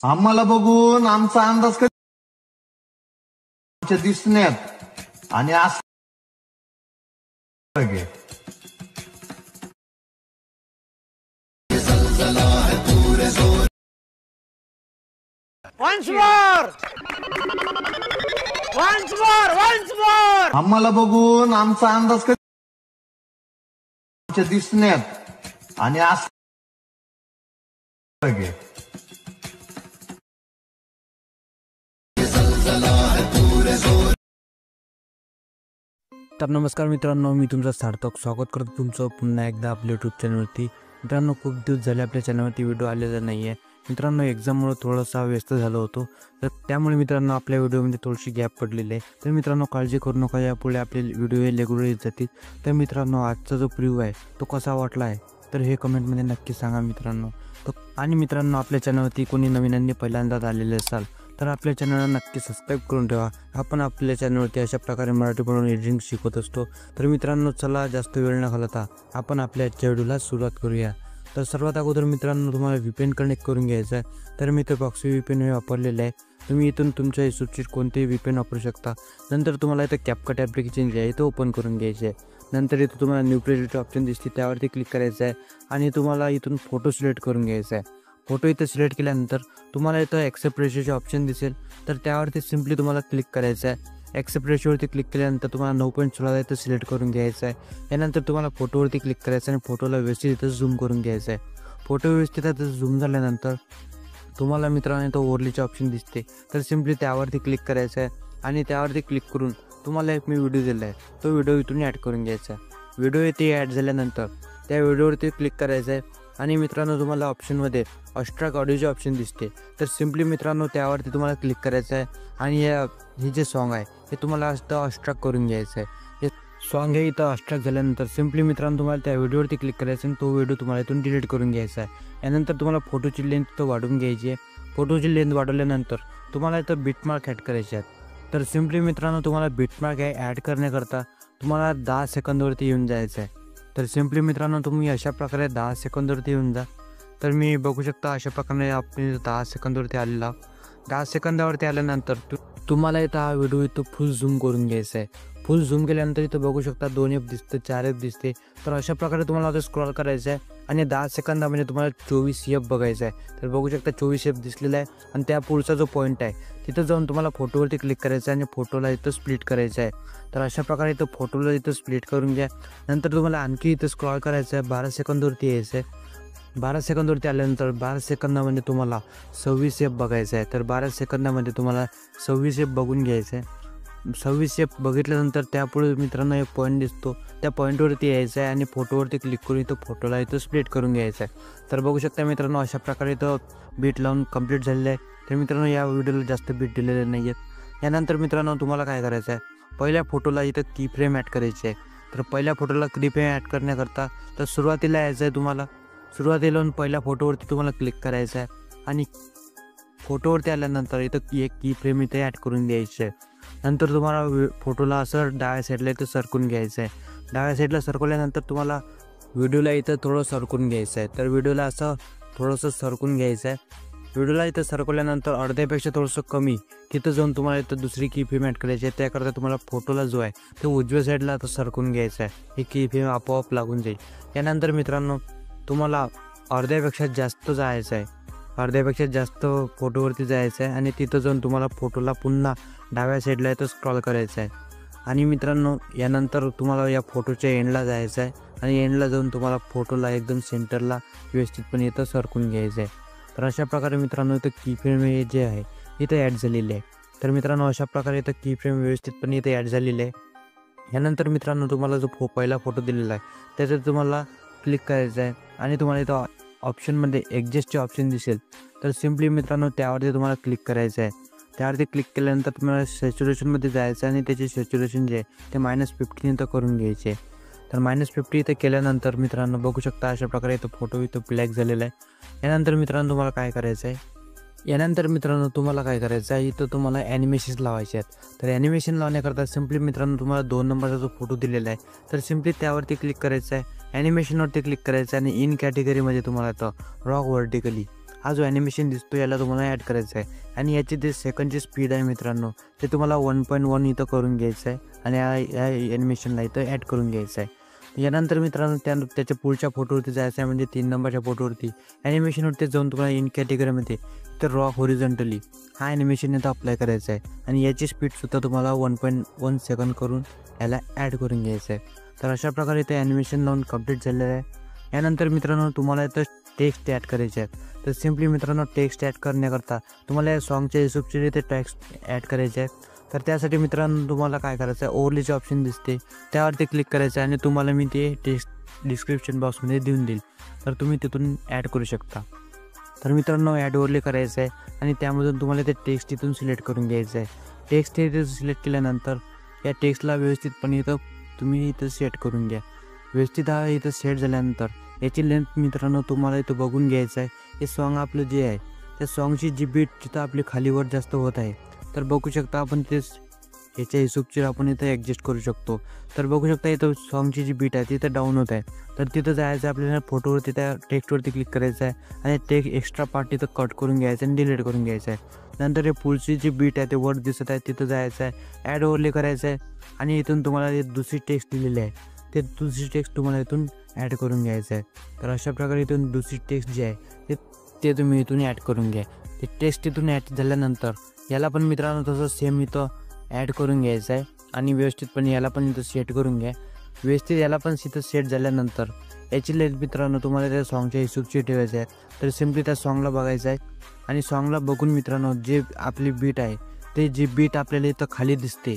आम्हाला बघून आमचा अंदाज कधी दिसण्यात आणि असं आम्हाला बघून आमचा अंदाज कधी दिसण्यात आणि असं तर नमस्कार मित्रांनो, मी तुमचं सार्थक स्वागत करतो तुमचं पुन्हा एकदा आपल्या यूट्यूब चॅनलवरती. मित्रांनो, खूप दिवस झाले आपल्या चॅनलवरती व्हिडिओ आलेला नाही आहे. मित्रांनो, एक्झाममुळे थोडासा व्यस्त झालो होतो, तर त्यामुळे मित्रांनो आपल्या व्हिडिओमध्ये थोडीशी गॅप पडलेली आहे. तर मित्रांनो, काळजी करू नका, यापुढे आपले व्हिडिओ रेग्युलर येत जातील. तर मित्रांनो, आजचा जो प्रिव्ह्यू आहे तो कसा वाटला आहे तर हे कमेंटमध्ये नक्की सांगा मित्रांनो. आणि मित्रांनो, आपल्या चॅनलवरती कोणी नवीनांनी पहिल्यांदाच आलेले असाल तर आपल्या चॅनलला नक्की सबस्क्राईब करून ठेवा. आपण आपल्या चॅनलवरती अशा प्रकारे मराठी बनवून एडिटिंग शिकवत असतो. तर मित्रांनो, चला जास्त वेळ न घालवता आपण आपल्या आजच्या व्हिडिओला सुरुवात करूया. तर सर्वात अगोदर मित्रांनो, तुम्हाला VPN कनेक्ट करून घ्यायचं आहे. तर मी तर प्रॉक्सी VPN हे वापरलेलं आहे. तुम्ही इथून तुमच्या सुरक्षित कोणतेही VPN वापरू शकता. नंतर तुम्हाला इथं CapCut ॲप्लिकेशन जे आहे इथं ओपन करून घ्यायचे आहे. नंतर इथं तुम्हाला न्यू प्रोजेक्ट ऑप्शन दिसते, त्यावरती क्लिक करायचं आहे आणि तुम्हाला इथून फोटो सिलेक्ट करून घ्यायचा आहे. फोटो इथं सिलेक्ट केल्यानंतर तुम्हाला इथं ॲक्सेप्ट रेशोचे ऑप्शन दिसेल, तर त्यावरती सिम्पली तुम्हाला क्लिक करायचं आहे. ॲक्सेप्ट रेशोवरती क्लिक केल्यानंतर तुम्हाला 9.16 इथं सिलेक्ट करून घ्यायचं आहे. यानंतर तुम्हाला फोटोवरती क्लिक करायचं आहे आणि फोटोला व्यवस्थित इथं झूम करून घ्यायचं आहे. फोटो व्यवस्थित इथं झूम झाल्यानंतर तुम्हाला मित्रांनो इथं ओव्हरलेचे ऑप्शन दिसते, तर सिम्पली त्यावरती क्लिक करायचं आहे आणि त्यावरती क्लिक करून तुम्हाला एक मी व्हिडिओ दिला आहे तो व्हिडिओ इथून ॲड करून घ्यायचा आहे. व्हिडिओ इथे ॲड झाल्यानंतर त्या व्हिडिओवरती क्लिक करायचं आहे आणि मित्रांनो तुम्हाला ऑप्शनमध्ये एक्स्ट्रा ऑडिओचे ऑप्शन दिसते, तर सिम्पली मित्रांनो त्यावरती तुम्हाला क्लिक करायचं आहे आणि हे जे सॉन्ग आहे हे तुम्हाला इथं एक्स्ट्रा करून घ्यायचं आहे. हे सॉन्ग हे इथं एक्स्ट्रा झाल्यानंतर सिम्पली मित्रांनो तुम्हाला त्या व्हिडिओवरती क्लिक करायचं आणि तो व्हिडिओ तुम्हाला इथून डिलीट करून घ्यायचा आहे. यानंतर तुम्हाला फोटोची लेंथ इथं वाढवून घ्यायची आहे. फोटोची लेंथ वाढवल्यानंतर तुम्हाला इथं बिटमार्क ॲड करायचे आहेत. तर सिम्पली मित्रांनो तुम्हाला बिटमार्क हे ॲड करण्याकरता तुम्हाला 10 सेकंदवरती येऊन जायचं आहे. तर सिम्पली मित्रांनो तुम्ही अशा प्रकारे 10 सेकंदवरती येऊन जा. तर मी बघू शकता अशा प्रकारे आपण 10 सेकंदवरती आलेला. 10 सेकंदावरती आल्यानंतर तुम्हाला इथं हा व्हिडिओ इथं फुल झूम करून घ्यायचा आहे. फुल झूम केल्यानंतर इथं बघू शकता 2 F दिसतं, 4 F दिसते. तर अशा प्रकारे तुम्हाला आता स्क्रॉल करायचं आहे आणि 10 सेकंदामध्ये तुम्हाला 24 F बघायचं आहे. तर बघू शकता 24 F दिसलेला आहे आणि त्या पुढचा जो पॉईंट आहे तिथं जाऊन तुम्हाला फोटोवरती क्लिक करायचं आहे आणि फोटोला इथं स्प्लिट करायचं आहे. तर अशा प्रकारे इथं फोटोला इथं स्प्लिट करून घ्या. नंतर तुम्हाला आणखी इथं स्क्रॉल करायचं आहे, 12 सेकंदवरती यायचं आहे. 12 सेकंदवरती आल्यानंतर 12 सेकंदामध्ये तुम्हाला 26 F बघायचं आहे. तर 12 सेकंदामध्ये तुम्हाला 26 F बघून घ्यायचं आहे. 26 F बघितल्यानंतर त्यापुढे मित्रांनो एक पॉईंट दिसतो, त्या पॉईंटवरती यायचं आहे आणि फोटोवरती क्लिक करून इथं फोटोला इथं स्प्लिट करून घ्यायचं आहे. तर बघू शकता मित्रांनो अशा प्रकारे इथं बीट लावून कंप्लीट झालेलं आहे. तर मित्रांनो या व्हिडिओला जास्त बीट दिलेले नाही आहेत. यानंतर मित्रांनो तुम्हाला काय करायचं आहे, पहिल्या फोटोला इथं की फ्रेम ॲड करायची आहे. तर पहिल्या फोटोला की फ्रेम ॲड करण्याकरता तर सुरुवातीला यायचं आहे. तुम्हाला सुरुवातीला पहिल्या फोटोवरती तुम्हाला क्लिक करायचं आहे आणि फोटोवरती आल्यानंतर इथं एक की फ्रेम इथे ॲड करून द्यायचं आहे. नंतर तुम्हाला फोटोला असं डाव्या साईडला इथं सरकून घ्यायचं आहे. डाव्या साईडला सरकवल्यानंतर तुम्हाला व्हिडिओला इथं थोडं सरकून घ्यायचं आहे. तर व्हिडिओला असं थोडंसं सरकून घ्यायचं आहे. व्हिडिओला इथं सरकवल्यानंतर अर्ध्यापेक्षा थोडंसं कमी तिथं जाऊन तुम्हाला इथं दुसरी की फ्रेम ॲड करायची आहे. त्याकरता तुम्हाला फोटोला जो आहे तो उजव्या साईडला आता सरकून घ्यायचा आहे. ही की फ्रेम आपोआप लागून जाईल. यानंतर मित्रांनो तुम्हाला अर्ध्यापेक्षा जास्त जायचं आहे, अर्ध्यापेक्षा जास्त फोटोवरती जायचं आहे आणि तिथं जाऊन तुम्हाला फोटोला पुन्हा डाव्या साईडला इथं स्क्रॉल करायचं आहे. आणि मित्रांनो यानंतर तुम्हाला या फोटोच्या एंडला जायचं आहे आणि एंडला जाऊन तुम्हाला फोटोला एकदम सेंटरला व्यवस्थितपणे इथं सरकून घ्यायचं आहे. तर अशा प्रकारे मित्रांनो इथं की फ्रेम हे जे आहे इथं ॲड झालेले आहे. तर मित्रांनो अशा प्रकारे इथं की फ्रेम व्यवस्थितपणे इथं ॲड झालेले आहे. यानंतर मित्रांनो तुम्हाला जो पहिला फोटो दिलेला आहे त्याच्यात तुम्हाला क्लिक करायचं आहे आणि तुम्हाला इथं ऑप्शनमध्ये ॲडजस्टचे ऑप्शन दिसेल, तर सिम्पली मित्रांनो त्यावरती तुम्हाला क्लिक करायचं आहे. त्यावरती क्लिक केल्यानंतर तुम्हाला सॅच्युरेशनमध्ये जायचं आहे आणि त्याचे सॅच्युरेशन जे आहे ते -15 इथं करून घ्यायचे. तर -50 इथं केल्यानंतर मित्रांनो बघू शकता अशा प्रकारे इथं फोटो इथं ब्लॅक झालेला आहे. यानंतर मित्रांनो तुम्हाला काय करायचं आहे, इथं तुम्हाला ॲनिमेशन्स लावायचे आहेत. तर ॲनिमेशन लावण्याकरता सिम्पली मित्रांनो तुम्हाला 2 नंबरचा जो फोटो दिलेला आहे तर सिम्पली त्यावरती क्लिक करायचं आहे. ॲनिमेशनवरती क्लिक करायचं आहे आणि इन कॅटेगरीमध्ये तुम्हाला आता रॉक व्हर्टिकली हा जो ॲनिमेशन दिसतो याला तुम्हाला ॲड करायचा आहे आणि याची जे सेकंडची स्पीड आहे मित्रांनो ते तुम्हाला 1.1 इथं करून घ्यायचं आहे आणि या ॲनिमेशनला इथं ॲड करून घ्यायचं आहे. यानंतर मित्रांनो त्याच्या पुढच्या फोटोवरती जायचं आहे म्हणजे 3 नंबरच्या फोटोवरती ॲनिमेशनवरती जाऊन तुम्हाला इन कॅटेगरीमध्ये तर रॉ हॉरिझॉन्टली हा ॲनिमेशन इथं अप्लाय करायचा आहे आणि याची स्पीडसुद्धा तुम्हाला 1.1 सेकंड करून याला ॲड करून घ्यायचं आहे. तर अशा प्रकारे इथे ॲनिमेशन लावून कंप्लीट झालेलं आहे. यानंतर मित्रांनो तुम्हाला इथं टेक्स्ट ॲड करायचे आहेत. तर सिम्पली मित्रांनो टेक्स्ट ॲड करण्याकरता तुम्हाला या सॉन्गच्या हिशोबचे इथे टेक्स्ट ॲड करायचे आहेत. तर त्यासाठी मित्रांनो तुम्हाला काय करायचं आहे ओव्हरलेचे ऑप्शन दिसते त्यावरती क्लिक करायचं आहे आणि तुम्हाला मी ते टेक्स्ट डिस्क्रिप्शन बॉक्समध्ये देऊन देईल तर तुम्ही तिथून ॲड करू शकता. तर मित्रांनो ॲड ओव्हरले करायचं आहे आणि त्यामधून तुम्हाला ते टेक्स्ट तिथून सिलेक्ट करून घ्यायचं आहे. टेक्स्ट इथे सिलेक्ट केल्यानंतर या टेक्स्टला व्यवस्थितपणे इथं तुम्ही इथं सेट करून घ्या. व्यवस्थित हा इथं सेट झाल्यानंतर याची लेंथ मित्रांनो तुम्हाला इथं बघून घ्यायचं आहे. हे सॉन्ग आपलं जे आहे त्या सॉन्गची जी बीट जिथं आपली खालीवर जास्त होत आहे तर बघू शकता आपण तेच याच्या हिशोबची आपण इथं ॲडजस्ट करू शकतो. तर बघू शकता इथं सॉन्गची जी बीट आहे तिथं डाऊन होत आहे तर तिथं जायचं आहे आपल्याला फोटोवरती त्या टेक्स्टवरती क्लिक करायचं आहे आणि टेक्स्ट एक्स्ट्रा पार्ट तिथं कट करून घ्यायचं आणि डिलीट करून घ्यायचं आहे. नंतर हे पुढची जी बीट आहे ते वर दिसत आहे तिथं जायचं आहे ॲड ओव्हरले करायचं आहे आणि इथून तुम्हाला हे दुसरी टेक्स्ट दिलेली आहे ते दुसरी टेक्स्ट तुम्हाला इथून ॲड करून घ्यायचं आहे. तर अशा प्रकारे इथून दुसरी टेक्स्ट जी आहे ते तुम्ही इथून ॲड करून घ्या. ते टेक्स्ट इथून ॲड झाल्यानंतर याला पण मित्रांनो तसं सेम इथं ॲड करून घ्यायचं आहे आणि व्यवस्थितपणे याला पण इथं सेट करून घ्या. व्यवस्थित याला पण इथं सेट झाल्यानंतर याची लेंथ मित्रांनो तुम्हाला त्या सॉन्गच्या हिशोबची ठेवायची आहे. तर सिम्पली त्या सॉन्गला बघायचं आहे आणि सॉन्गला बघून मित्रांनो जे आपली बीट आहे ते जी बीट आपल्याला इथं खाली दिसते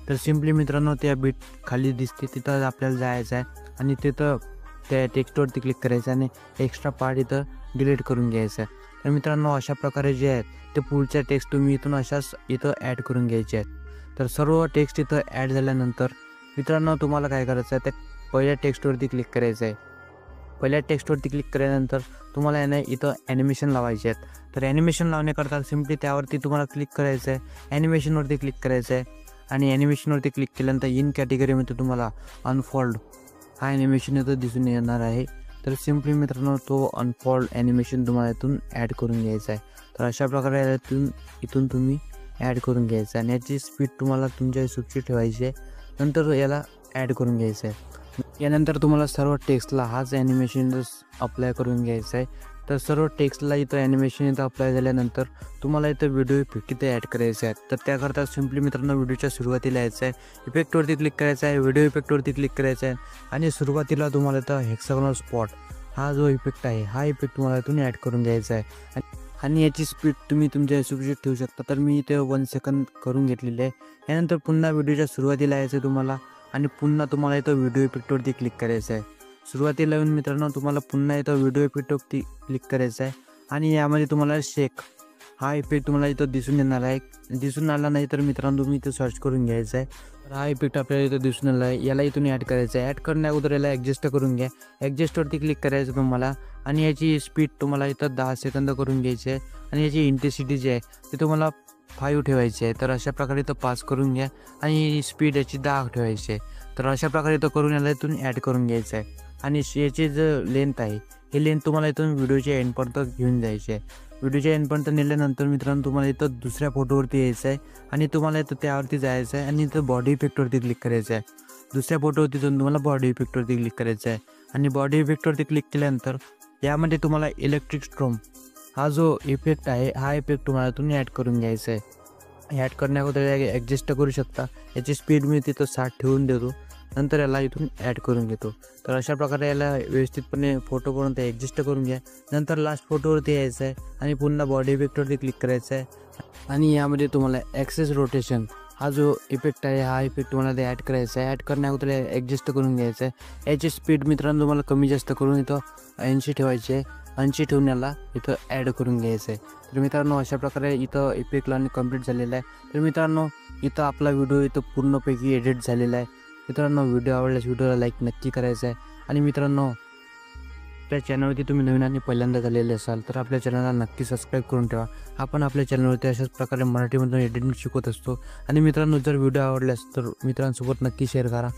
तर सिम्पली मित्रांनो त्या बीट खाली दिसते तिथं आपल्याला जायचं आहे आणि तिथं त्या टेक्स्टवरती क्लिक करायचं आणि एक्स्ट्रा पार्ट इथं डिलीट करून घ्यायचं आहे. तर मित्रांनो अशा प्रकारे जे आहेत ते पुढच्या टेक्स्ट तुम्ही इथून अशाच इथं ॲड करून घ्यायचे आहेत. तर सर्व टेक्स्ट इथं ॲड झाल्यानंतर मित्रांनो तुम्हाला काय करायचं आहे त्या पहिल्या टेक्स्टवरती क्लिक करायचं आहे. पहिल्या टेक्स्टवरती क्लिक केल्यानंतर तुम्हाला याने इथं ॲनिमेशन लावायचे आहेत. तर ॲनिमेशन लावण्याकरता सिम्पली त्यावरती तुम्हाला क्लिक करायचं आहे ॲनिमेशनवरती क्लिक करायचं आहे आणि ॲनिमेशनवरती क्लिक केल्यानंतर इन कॅटेगरीमध्ये तुम्हाला अनफोल्ड हा ॲनिमेशन इथं दिसून येणार आहे. तर सिम्पली मित्रांनो तो अनफोल्ड ॲनिमेशन तुम्हाला इथून ॲड करून घ्यायचा आहे. तर अशा प्रकारे इथून तुम्ही ॲड करून घ्यायचं आहे आणि याची स्पीड तुम्हाला तुमच्या हिशोबची ठेवायची आहे. नंतर याला ॲड करून घ्यायचं आहे. यानंतर तुम्हाला सर्व टेक्स्टला हाच ॲनिमेशन अप्लाय करून घ्यायचं आहे. तर सर्व टेक्स्टला इथं ॲनिमेशन इथं अप्लाय झाल्यानंतर तुम्हाला इथं व्हिडिओ इफेक्ट इथे ॲड करायचे आहेत. तर त्याकरता सिम्पली मित्रांनो व्हिडिओच्या सुरुवातीला यायचं आहे इफेक्टवरती क्लिक करायचं आहे व्हिडिओ इफेक्टवरती क्लिक करायचं आहे आणि सुरुवातीला तुम्हाला इथं हेक्सागोनल स्पॉट हा जो इफेक्ट आहे हा इफेक्ट तुम्हाला इथून ॲड करून घ्यायचा आहे आणि याची स्पीड तुम्ही तुमच्या हिशोबाची ठेवू शकता. तर मी इथे 1 सेकंद करून घेतलेली आहे. यानंतर पुन्हा व्हिडिओच्या सुरुवातीला यायचं तुम्हाला आणि पुन्हा तुम्हाला इथं व्हिडिओ इफेक्टवरती क्लिक करायचं आहे. सुरुवातीला येऊन मित्रांनो तुम्हाला पुन्हा इथं व्हिडिओ इफेक्टवरती क्लिक करायचं आहे आणि यामध्ये तुम्हाला शेक हा इफेक्ट तुम्हाला इथं दिसून येणार आहे. दिसून आला नाही तर मित्रांनो तुम्ही इथं सर्च करून घ्यायचा आहे. तर हा इफेक्ट आपल्याला इथं दिसून आला आहे याला इथून ॲड करायचं आहे. ॲड करण्या अगोदर याला ॲडजस्ट करून घ्या. ॲडजस्टवरती क्लिक करायचं तुम्हाला आणि याची स्पीड तुम्हाला इथं 10 सेकंद करून घ्यायची आहे आणि याची इंटेन्सिटी जी आहे ती तुम्हाला 5 ठेवायची आहे. तर अशा प्रकारे इथं 5 करून घ्या आणि स्पीड याची 10 ठेवायची आहे. तर अशा प्रकारे इथं करून याला इथून ॲड करून घ्यायचं आहे आणि याची जो लेंथ आहे ही लेंथ तुम्हाला इथून व्हिडिओच्या एंडपर्यंत घेऊन जायची आहे. व्हिडिओच्या एंडपर्यंत नेल्यानंतर मित्रांनो तुम्हाला इथं दुसऱ्या फोटोवरती यायचं आहे आणि तुम्हाला इथं त्यावरती जायचं आहे आणि इथं बॉडी इफेक्टवरती क्लिक करायचं आहे. दुसऱ्या फोटोवरती जाऊन तुम्हाला बॉडी इफेक्टवरती क्लिक करायचं आहे आणि बॉडी इफेक्टवरती क्लिक केल्यानंतर यामध्ये तुम्हाला इलेक्ट्रिक स्ट्रोम हा जो इफेक्ट आहे हा इफेक्ट तुम्हाला इथून ॲड करून घ्यायचा आहे. ॲड करण्याअगोदर ॲडजस्ट करू शकता. याची स्पीड मी तिथं 60 ठेवून देतो. नंतर याला इथून ॲड करून घेतो. तर अशा प्रकारे याला व्यवस्थितपणे फोटोपर्यंत ॲडजस्ट करून घ्या. नंतर लास्ट फोटोवरती यायचं आहे आणि पुन्हा बॉडी इफेक्टवरती क्लिक करायचं आहे आणि यामध्ये तुम्हाला ॲक्सेस रोटेशन हा जो इफेक्ट आहे हा इफेक्ट तुम्हाला ते ॲड करायचा आहे. ॲड करण्याअगोदर ॲडजस्ट करून घ्यायचं आहे. याची स्पीड मित्रांनो तुम्हाला कमी जास्त करून इथं 80 ठेवायची आहे. 80 ठेवून याला इथं ॲड करून घ्यायचं आहे. तर मित्रांनो अशा प्रकारे इथं इफेक्ट लावणे कंप्लीट झालेला आहे. तर मित्रांनो इथं आपला व्हिडिओ इथं पूर्णपैकी एडिट झालेला आहे. मित्रांनो व्हिडिओ आवडल्यास व्हिडिओला लाईक नक्की करायचं आहे आणि मित्रांनो आपल्या चॅनलवरती तुम्ही नवीन आणि पहिल्यांदा झालेले असाल तर आपल्या चॅनलला नक्की सबस्क्राईब करून ठेवा. आपण आपल्या चॅनलवरती अशाच प्रकारे मराठीमधून एडिटिंग शिकवत असतो आणि मित्रांनो जर व्हिडिओ आवडल्यास तर मित्रांसोबत नक्की शेअर करा.